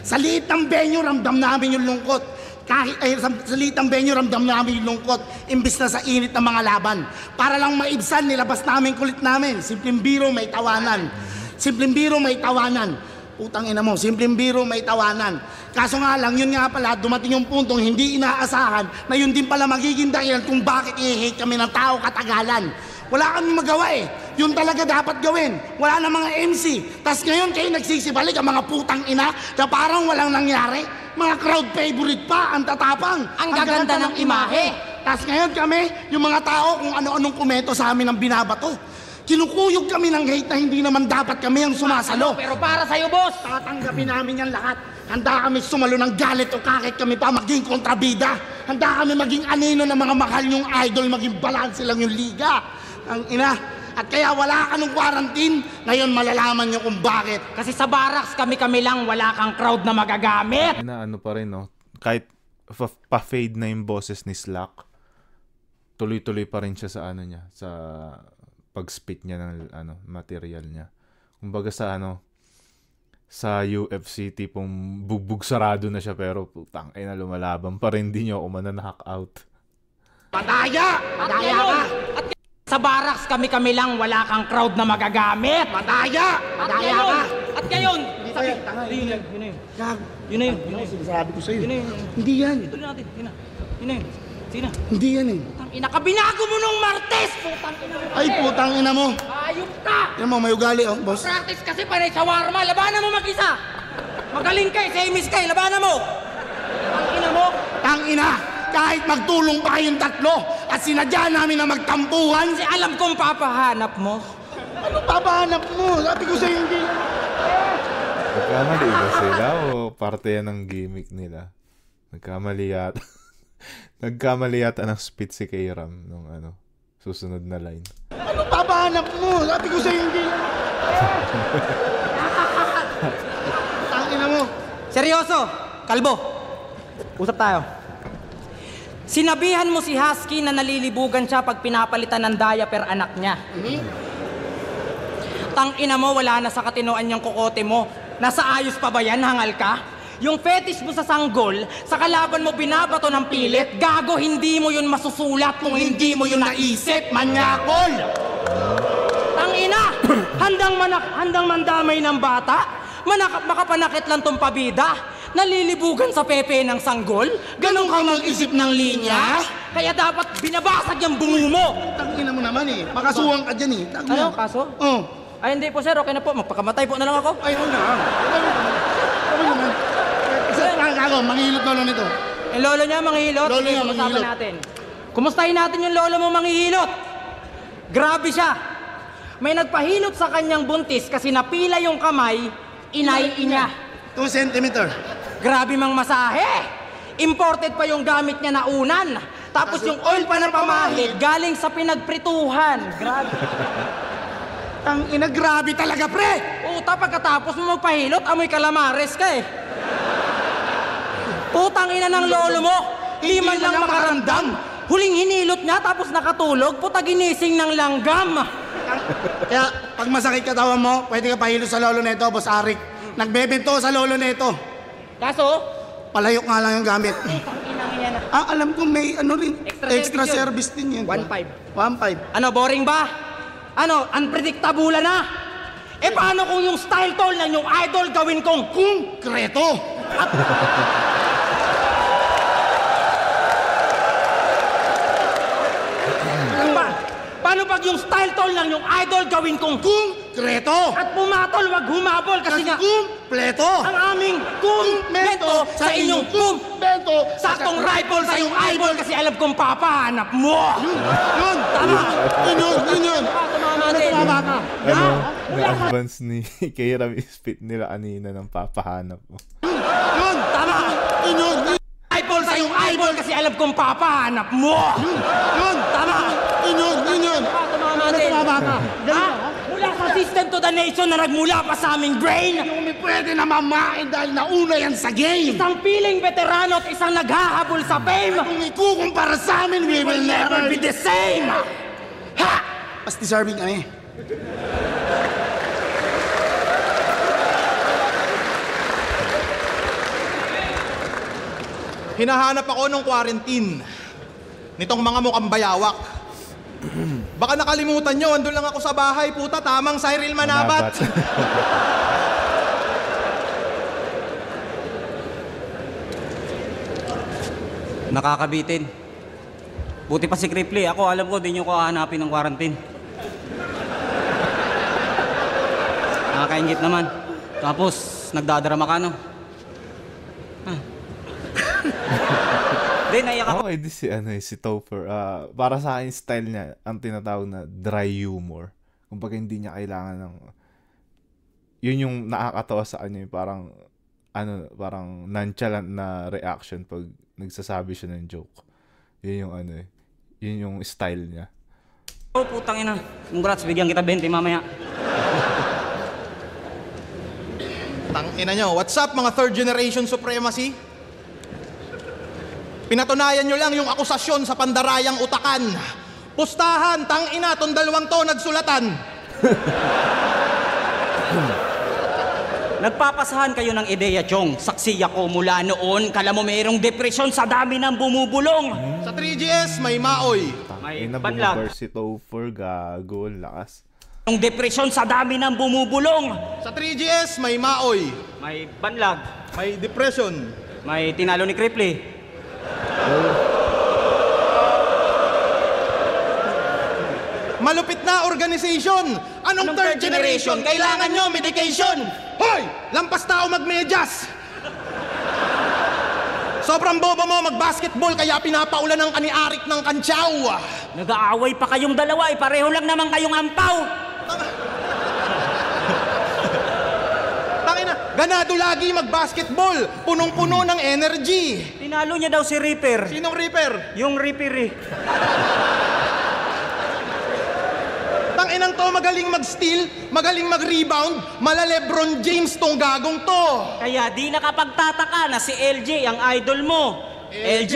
Sa liit ng venue, ramdam namin yung lungkot. Sa liit ng venue, ramdam namin yung lungkot. Imbis na sa init ng mga laban. Para lang maibsan, nilabas namin kulit namin. Simpleng biro, may tawanan. Simpleng biro, may tawanan. Utang ina mo, simpleng biro, may tawanan. Kaso nga lang, yun nga pala, dumating yung puntong hindi inaasahan na yun din pala magiging dahilan kung bakit i-hate kami ng tao katagalan. Wala kami magawa eh. Yun talaga dapat gawin. Wala na mga MC. Tas ngayon kayo nagsisibalik ang mga putang ina na parang walang nangyari. Mga crowd favorite pa, ang tatapang. Ang gaganda ng imahe. Tas ngayon kami, yung mga tao kung ano-anong komento sa amin ang binabato. Kinukuyog kami ng hate na hindi naman dapat kami ang sumasalo. Pero para sa'yo, boss. Tatanggapin namin yan lahat. Handa kami sumalo ng galit o kakit kami pa maging kontrabida. Handa kami maging anino ng mga mahal nyong idol, maging balanse lang yung liga. Ang ina. At kaya wala ka nung quarantine, ngayon malalaman nyo kung bakit. Kasi sa barracks kami lang, wala kang crowd na magagamit. Na ano pa rin, no? Kahit pa-fade na yung boses ni Slack, tuloy-tuloy pa rin siya sa ano niya, sa pag-spit niya ng ano, material niya. Kumbaga sa ano, sa UFC, tipong bugbog sarado na siya, pero putang ina, lumalaban pa rin, di niya ako knock out. Pataya! Pataya ka! Sa barracks kami lang, wala kang crowd na magagamit. Pataya! Pataya ka! At ngayon, Hindi ko yan, tanga yun na yun. Gago. Yun na yun. Sinasabi ko sa'yo. Yun na yun. Hindi yan. Ito na natin. Yun na. Yun na yun. Sige na. Hindi yan eh. Putang ina ka, binago mo nung Martes! Putang ina mo. Ay, putang ina mo. Ayop ka! Yan mo, may ugali oh, boss. Practice kasi panay shawarma. Labanan mo mag-isa. Magaling ka eh. Semis ka eh. Labanan mo. Ang ina mo. Tang ina, kahit magtulong pa kayong tatlo at sinadya namin na magtampuhan, Kasi alam kong papahanap mo. ano papahanap mo? Sabi ko sa'yo hindi. Nagkamali ba sila o parte yan ng gimmick nila? Nagkamali yata. Nagkamali yata ng spit si Kairam nung ano, susunod na line. Ano papahanap mo? Sabi ko sa'yo hindi. Tang ina mo. Seryoso, kalbo. Usap tayo. Sinabihan mo si Husky na nalilibugan siya pag pinapalitan ng diaper anak niya. Tangina mo, wala na sa katinoan yung kokote mo. Nasa ayos pa ba yan, hangal ka? Yung fetish mo sa sanggol, sa kalaban mo binabato ng pilit, gago, hindi mo yun masusulat kung hindi mo yun naisip, manyakol! Tangina! handang mandamay ng bata, makapanakit lang tong pabida, nalilibugan sa pepe ng sanggol, ganun kang mag-isip ng linya, kaya dapat binabasag yung bungo mo! Tang ina mo naman eh. Makasuwang ka dyan eh. Tang ina. Ano, kaso? Oh. Ay, hindi po sir, okay na po, magpakamatay po na lang ako. Ay, na. Ano naman? Isa ako, manghihilot lolo nito. Yung lolo niya, manghihilot. Lolo Sige, niya, pag-usapan manghihilot. natin. Kumustahin natin yung lolo mo manghihilot. Grabe siya. May nagpahilot sa kanyang buntis kasi napila yung kamay, inay niya. 2 centimeter. Grabe mang masahe. Imported pa yung gamit niya na unan. Tapos yung oil pa na pamahid, galing sa pinagprituhan. Grabe. Tang ina, grabe talaga, pre! Puta, pagkatapos mo magpahilot, amoy kalamares ka eh. Putang ina ng lolo mo, hindi man lang makaramdam. Huling hinilot niya tapos nakatulog, puta ginising ng langgam. Kaya, pag masakit katawan mo, pwede ka pahilot sa lolo nito, Boss Arik. Nagbebento sa lolo nito. Kaso, Palayok nga lang yung gamit. putang ina yan. Alam ko may ano rin, Extra extra service service din yun. 1.5. 1.5. Ano, boring ba? Ano, unpredictable na? Eh paano kung yung style tol na yung idol gawin kong Konkreto! Paano pag yung style tol ng yung idol gawin kong Konkreto! at pumatol wag humabol kasi nga Kumpleto! ang aming kumento sa inyong Bento! saktong rifle sa iyong eyeball kasi alam kong papahanap mo. Yun! Tama. Yun! Tumama din. Tumama ka. Ano, na-advance ni Kairam Spit nila kanina ng papahanap mo. Yun! Tama. Yun! Rifle sa iyong eyeball kasi alam kong papahanap mo. Yun! Tama. Yun! Tumama din. Tumama ka. Ha? Mula sa system to the nation na nagmula pa sa aming brain. Hindi pwede na mamain dahil nauna yan sa game. Isang piling veterano at isang naghahabol sa fame. Kung ikukumpara sa amin, we will never Be be the same. Ha! Mas deserving kami. Hinahanap ako ng quarantine nitong mga mukhang bayawak. Baka nakalimutan nyo, andun lang ako sa bahay, puta, tamang Cyril Manabat. Nakakabitin. Buti pa si Cripply. Ako, alam ko, di nyo ko hahanapin ng quarantine. Nakakaingit naman. Tapos, nagdadrama ka, no? Di, naiyak ako. Okay, si Topher. Para sa akin, style niya, ang tinatawag na dry humor. Kumbaga hindi niya kailangan ng... Yun yung nakakatawa sa kanya, parang nonchalant na reaction pag nagsasabi siya ng joke. Yun yung yun yung style niya. Oh, putang ina. Congrats, bigyan kita 20 mamaya. Tangina nyo, what's up mga third generation supremacy? Pinatunayan nyo lang yung akusasyon sa pandarayang utakan. Pustahan, tangina, tong dalawang to nagsulatan. Nagpapasahan kayo ng ideya, Chong. Saksi ako mula noon. Kala mo mayroong depresyon sa dami ng bumubulong. Sa 3GS, may maoy. May Ay, banlag. si Topher, gago, lakas. Yung depresyon sa dami ng bumubulong. Sa 3GS, may maoy. May banlag. May depression. May tinalo ni Cripply. Malupit na organization. Anong third generation? Kailangan nyo medication. Hoy! Lampas tao magmedyas. Sobrang bobo mo mag-basketball kaya pinapaulan ng kani-arik ng kantsaw. Nag-aaway pa kayong dalawa. Pareho lang naman kayong ampaw. Tangina, ganado lagi mag-basketball. Punong-puno ng energy. Tinalo niya daw si Reaper. Sinong Reaper? Yung Reaper eh. Tanginang to, magaling mag-steal, magaling mag-rebound, mala LeBron James tong gagong to. Kaya di nakapagtataka na si LJ ang idol mo. LJ,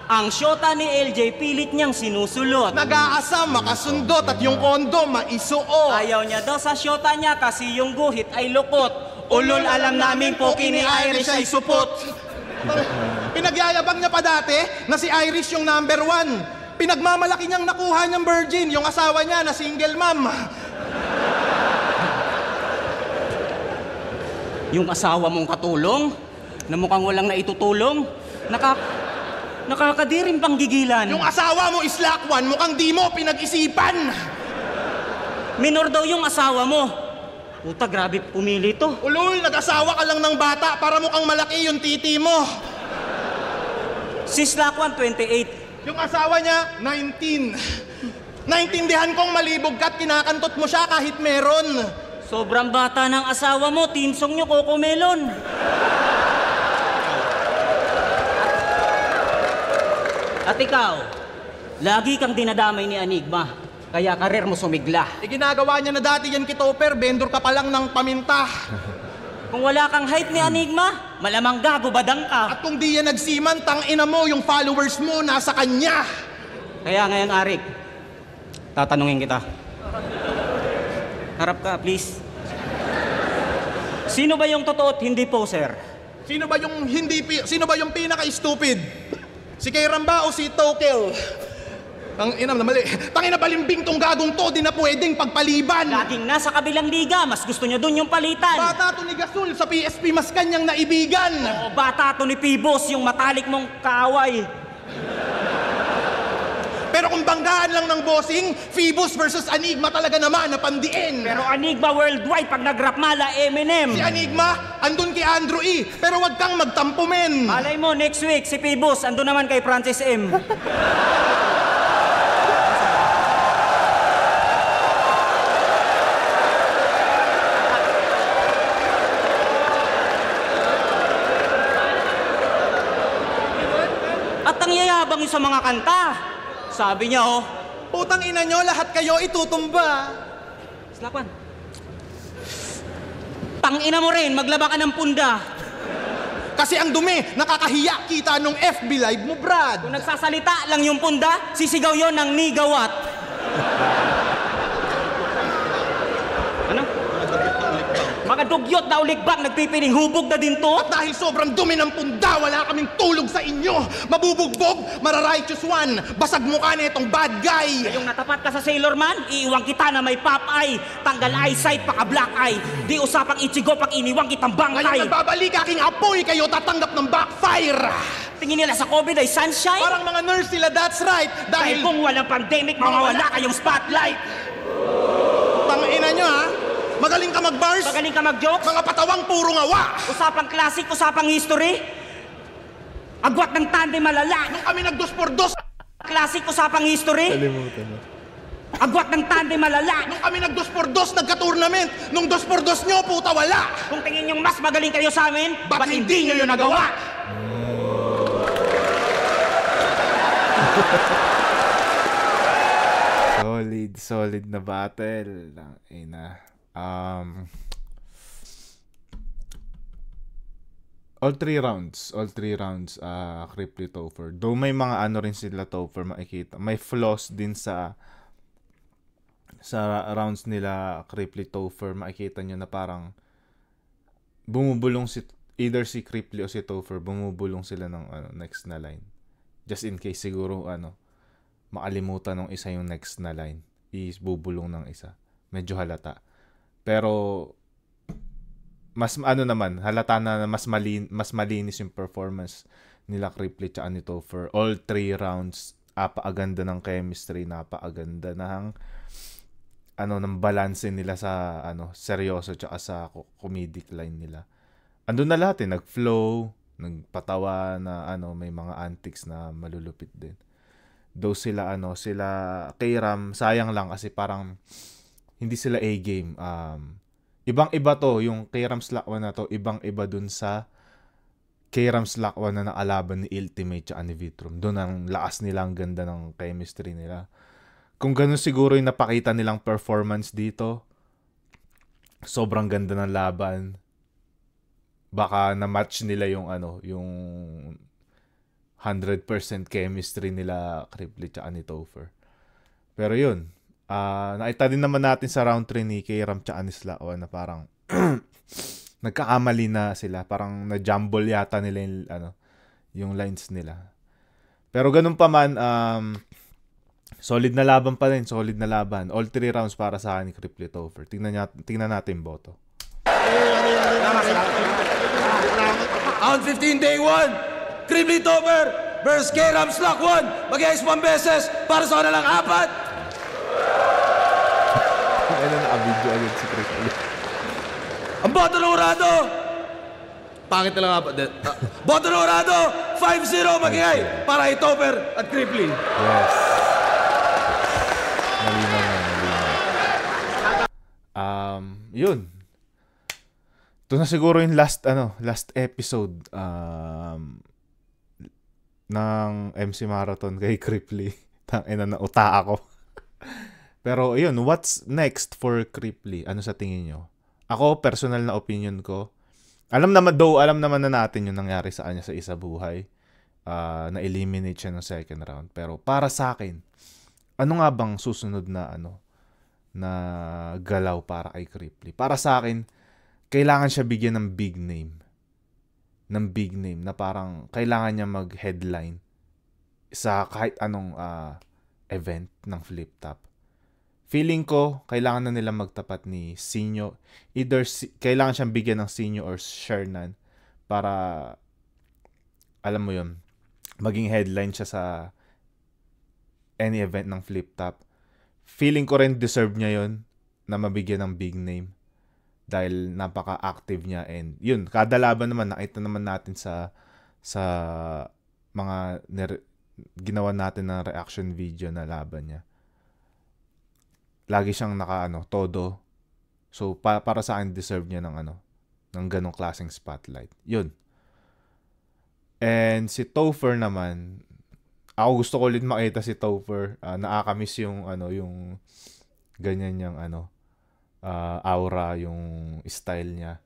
ang syota ni LJ pilit niyang sinusulot. Nag-aasam, makasundot at yung kondo maisuot. Ayaw niya daw sa syota niya kasi yung guhit ay lukot. Ulol, alam namin po kini Irish ay supot. Pinagyayabang niya pa dati na si Irish yung number 1. Pinagmamalaki niyang nakuha niyang virgin, yung asawa niya na single mom. Yung asawa mong katulong, na mukhang walang naitutulong, nakakadirim pang gigilan. Yung asawa mo is lakwan, mukhang di mo pinag-isipan. Minor daw yung asawa mo. Puta, grabe pumili to. Ulul, nag-asawa ka lang ng bata para mukhang malaki yung titi mo. Si Slakwan, 28. Yung asawa niya, 19. Naintindihan kong malibog ka't kinakantot mo siya kahit meron. Sobrang bata ng asawa mo, teamsong nyo, Coco Melon. At ikaw, lagi kang dinadamay ni Enigma, kaya karir mo sumigla. Ginagawa niya na dati yan kitoper, vendor ka pa lang ng paminta. Kung wala kang height ni Enigma, malamang gago badang ka. At kung di yan nagsiman, tangina mo, yung followers mo nasa kanya. Kaya ngayon, Arik, tatanungin kita. Harap ka, please. Sino ba yung totoo at hindi poser? Sino ba yung pinaka-stupid? Si Kairam ba o si Tokel? Tangina na mali. Tangina balimbing tong gagong to, di na pwedeng pagpaliban. Laging nasa kabilang liga, mas gusto niya dun yung palitan. Bata to ni Gasol sa PSP, mas kanyang naibigan. O bata to ni Pibos, yung matalik mong kaaway. Pero kung banggaan lang ng bossing, Phoebus versus Enigma talaga naman na pandiin. Pero Enigma worldwide, pag nag-rap mala, Eminem. Si Enigma, andun kay Andrew E. Pero wag kang magtampo, men. Malay mo, next week, si Pibos, andun naman kay Francis M. At ang yayabang yung sa mga kanta. Sabi niya, oh, Putang ina nyo, lahat kayo itutumba. Slakwan. Tangina mo rin, maglaba ka ng punda. Kasi ang dumi, nakakahiya kita nung FB Live mo, Brad. Kung nagsasalita lang yung punda, sisigaw yon ng nigawat. Ano? Mga dugyot na uligbang, nagpipiling hubog na din to. At dahil sobrang dumi ng punda, wala kaming tulog sa inyo. Mabubugbog, mararighteous one. Basag mukha na itong bad guy. Yung natapat ka sa Sailor Man, iiwang kita na may pop eye. Tanggal eyesight, paka black eye. Di usapang ichigo pag iniwang kitang bangkay. Ngayon nagbabalik aking apoy, kayo tatanggap ng backfire. Tingin nila sa COVID ay sunshine? Parang mga nurse sila, that's right. Dahil kung walang pandemic, mawawala kayong spotlight. Tangina nyo ha, magaling ka mag-bars. Magaling ka mag-jokes. Mga patawang puro ngawa. Usapang classic, usapang history. Agwat ng tandem malala. Nung kami nag-2x2, Classic, usapang history. Kalimutan mo. Agwat ng tandem malala. nung kami nag-2x2, nagka-tournament. Nung 2x2 nyo, puta wala. Kung tingin yung mas magaling kayo sa amin, Ba't hindi nyo yun nagawa? Solid na battle. Ina. All three rounds, Cripply Topher. Though may mga ano rin sila Topher makikita. May flaws din sa rounds nila Cripply Topher. Makikita nyo na parang bumubulong either si Cripply o si Topher, bumubulong sila ng next na line. Just in case siguro makalimutan ng isa yung next na line. Bubulong ng isa. Medyo halata. Pero mas halata na mas malinis yung performance nila Cripply tsaka ni Topher. All three rounds, napakaganda ng chemistry, napakaganda ng balance nila sa seryoso tsaka sa comedic line nila. Andun na lahat nag-flow, nagpatawa na may mga antics na malulupit din. Though sila Kairam, sayang lang kasi parang hindi sila A-game. Ibang-iba to, yung Kairam Slakwan na to, ibang-iba dun sa Kairam Slakwan na nakalaban ni Ultimate tsaka ni Vitrum. Doon ang lakas nila, ang ganda ng chemistry nila. Kung ganun siguro yung napakita nilang performance dito, sobrang ganda ng laban. Baka na-match nila yung yung 100% chemistry nila Cripply tsaka ni Topher. Pero yun, nakita din naman natin sa round 3 ni Kairam tsaka ni Slakwan na parang nagkakamali na sila. Parang na-jumble yata nila yung lines nila. Pero ganun pa man, solid na laban pa rin. Solid na laban. All 3 rounds para sa akin ni Cripply Topher. Tingnan natin boto. Round 15, day 1. Cripply Topher versus Kairam Slakwan. Mag-ice 1 beses para sa kanilang 4. Naka-video agad si Cripply. Ang boto ng Urado. Pangit na lang nga. Boto ng Urado. 5-0 mag-iay para kay Topher at Cripply. Yes. Malinaw na. Yun. Ito na siguro yung last episode ng MC Marathon kay Cripply. Tangina na uta ako. Pero yun, what's next for Cripply? Ano sa tingin nyo? Ako, personal na opinion ko. Alam naman na natin yung nangyari sa kanya sa isa buhay. Na-eliminate siya ng second round. Pero para sa akin, ano nga bang susunod na na galaw para kay Cripply? Para sa akin, kailangan siya bigyan ng big name. Na parang kailangan niya mag-headline sa kahit anong event ng flip top. Feeling ko, kailangan na nila magtapat ni Sinyo. Either kailangan siyang bigyan ng Sinyo or Shernan para, alam mo yun, maging headline siya sa any event ng flip top. Feeling ko rin deserve niya yun na mabigyan ng big name dahil napaka-active niya, and yun, kada laban naman nakita naman natin sa mga ginawa natin ng reaction video na laban niya. Lagi siyang todo. So para sa akin deserve niya ng ganong klaseng spotlight. Yun. And si Topher naman, ako gusto ko ulit makita si Topher. Nakakamiss yung yung ganyan niyang aura, yung style niya.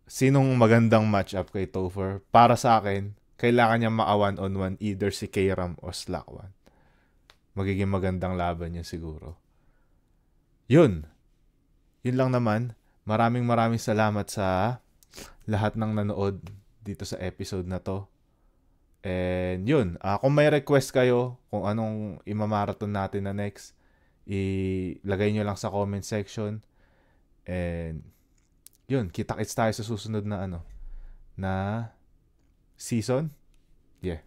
Sinong magandang matchup kay Topher? Para sa akin, kailangan niya maka-1-on-1 either si K-Ram o Slack1. Magiging magandang laban niya siguro. Yun. Yun lang naman. Maraming salamat sa lahat ng nanood dito sa episode na to. And yun, kung may request kayo kung anong imamarathon natin na next, ilagay nyo lang sa comment section. And yun, kita-kits tayo sa susunod na na season. Yeah.